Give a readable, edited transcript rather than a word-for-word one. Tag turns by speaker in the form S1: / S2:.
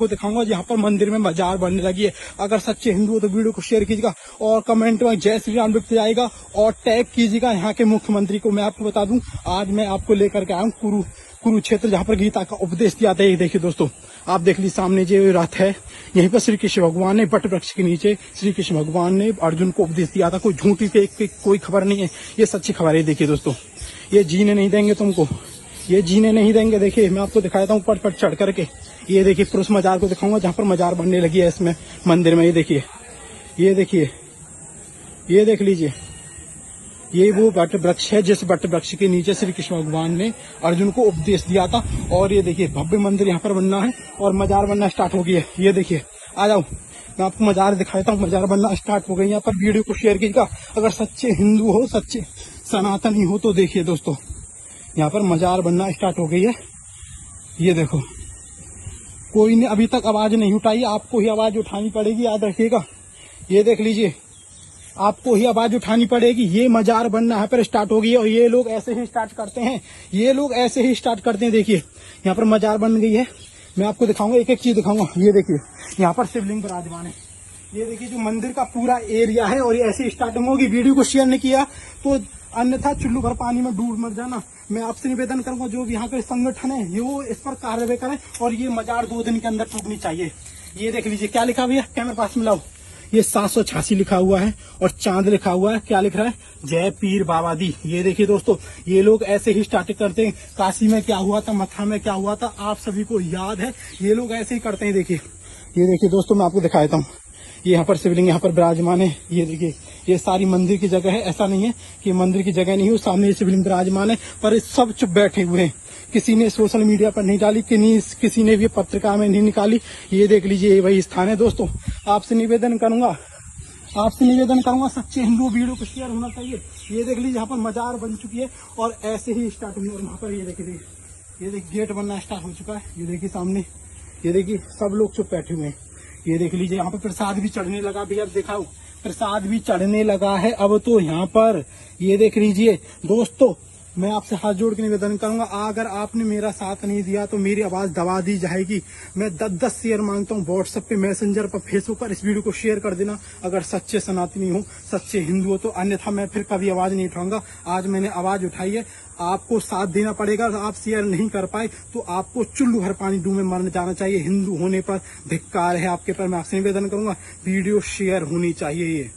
S1: को दिखाऊंगा यहाँ पर मंदिर में मजार बनने लगी है। अगर सच्चे हिंदू हो तो वीडियो को शेयर कीजिएगा और कमेंट में जय श्री राम लिखते जाएगा और टैग कीजिएगा यहाँ के मुख्यमंत्री को। मैं आपको बता दूं, आज मैं आपको लेकर के आया हूँ कुरुक्षेत्र, जहाँ पर गीता का उपदेश दिया था। ये देखिए दोस्तों, आप देख लीजिए सामने जो रथ है, यहीं पर श्री कृष्ण भगवान ने वट वृक्ष के नीचे श्री कृष्ण भगवान ने अर्जुन को उपदेश दिया था। कोई झूठी कोई खबर नहीं है, ये सच्ची खबर है। देखिए दोस्तों, ये जीने नहीं देंगे तुमको, ये जीने नहीं देंगे। देखिए मैं आपको दिखाता हूँ पट चढ़ करके। ये देखिए पुरुष मजार को दिखाऊंगा जहाँ पर मजार बनने लगी है इसमें मंदिर में। ये देखिए, ये देखिए, ये देख लीजिए, ये वो वट वृक्ष है जिस वट वृक्ष के नीचे श्री कृष्ण भगवान ने अर्जुन को उपदेश दिया था। और ये देखिए भव्य मंदिर यहाँ पर बनना है और मजार बनना स्टार्ट हो गई है। ये देखिए, आ जाओ मैं आपको मजार दिखाता हूँ। मजार बनना स्टार्ट हो गई। यहाँ पर वीडियो को शेयर कीजिएगा अगर सच्चे हिंदू हो, सच्चे सनातनी हो तो। देखिए दोस्तों, यहाँ पर मजार बनना स्टार्ट हो गई है। ये देखो, कोई ने अभी तक आवाज नहीं उठाई, आपको ही आवाज उठानी पड़ेगी, याद रखिएगा। ये देख लीजिए, आपको ही आवाज उठानी पड़ेगी। ये मजार बनना यहाँ पर स्टार्ट हो गई है और ये लोग ऐसे ही स्टार्ट करते हैं, ये लोग ऐसे ही स्टार्ट करते हैं। देखिए यहाँ पर मजार बन गई है। मैं आपको दिखाऊंगा, एक एक चीज दिखाऊंगा। ये देखिए यहाँ पर शिवलिंग विराजमान है। ये देखिए जो मंदिर का पूरा एरिया है और ये ऐसी स्टार्टिंग होगी। वीडियो को शेयर नहीं किया तो अन्यथा चुल्लू भर पानी में डूब मर जाना। मैं आपसे निवेदन करूंगा जो भी यहाँ के संगठन है ये वो इस पर कार्रवाई करें और ये मजार 2 दिन के अंदर टूटनी चाहिए। ये देख लीजिए क्या लिखा हुआ है, कैमरे पास में लाओ। ये 786 लिखा हुआ है और चांद लिखा हुआ है। क्या लिख रहा है, जय पीर बाबा दी। ये देखिए दोस्तों, ये लोग ऐसे ही स्टार्ट करते हैं। काशी में क्या हुआ था, मथुरा में क्या हुआ था, आप सभी को याद है। ये लोग ऐसे ही करते हैं। देखिए, ये देखिए दोस्तों, मैं आपको दिखा देता हूँ। ये यहाँ पर शिवलिंग यहाँ पर विराजमान है। ये देखिए, ये सारी मंदिर की जगह है। ऐसा नहीं है कि मंदिर की जगह नहीं हो, सामने ये शिवलिंग विराजमान है। पर सब चुप बैठे हुए हैं, किसी ने सोशल मीडिया पर नहीं डाली, किसी ने भी पत्रिका में नहीं निकाली। ये देख लीजिए, ये वही स्थान है दोस्तों। आपसे निवेदन करूंगा सच्चे हिंदू वीडियो को शेयर होना चाहिए। ये देख लीजिए, यहाँ पर मजार बन चुकी है और ऐसे ही स्टार्ट हुई। और यहाँ पर ये देखिए, ये देखिए गेट बनना स्टार्ट हो चुका है। ये देखिए सामने, ये देखिए सब लोग चुप बैठे हुए हैं। ये देख लीजिए, यहाँ पर प्रसाद भी चढ़ने लगा। भैया दिखाओ, प्रसाद भी चढ़ने लगा है अब तो यहाँ पर। ये देख लीजिए दोस्तों, मैं आपसे हाथ जोड़ के निवेदन करूंगा, अगर आपने मेरा साथ नहीं दिया तो मेरी आवाज दबा दी जाएगी। मैं 10-10 शेयर मांगता हूँ व्हाट्सएप पे, मैसेंजर पर, फेसबुक पर। इस वीडियो को शेयर कर देना अगर सच्चे सनातनी हो, सच्चे हिंदू हो तो, अन्यथा मैं फिर कभी आवाज नहीं उठाऊंगा। आज मैंने आवाज उठाई है, आपको साथ देना पड़ेगा। आप शेयर नहीं कर पाए तो आपको चुल्लू भर पानी डूब में मर जाना चाहिए। हिंदू होने पर धिक्कार है आपके पर। मैं आपसे निवेदन करूंगा, वीडियो शेयर होनी चाहिए। ये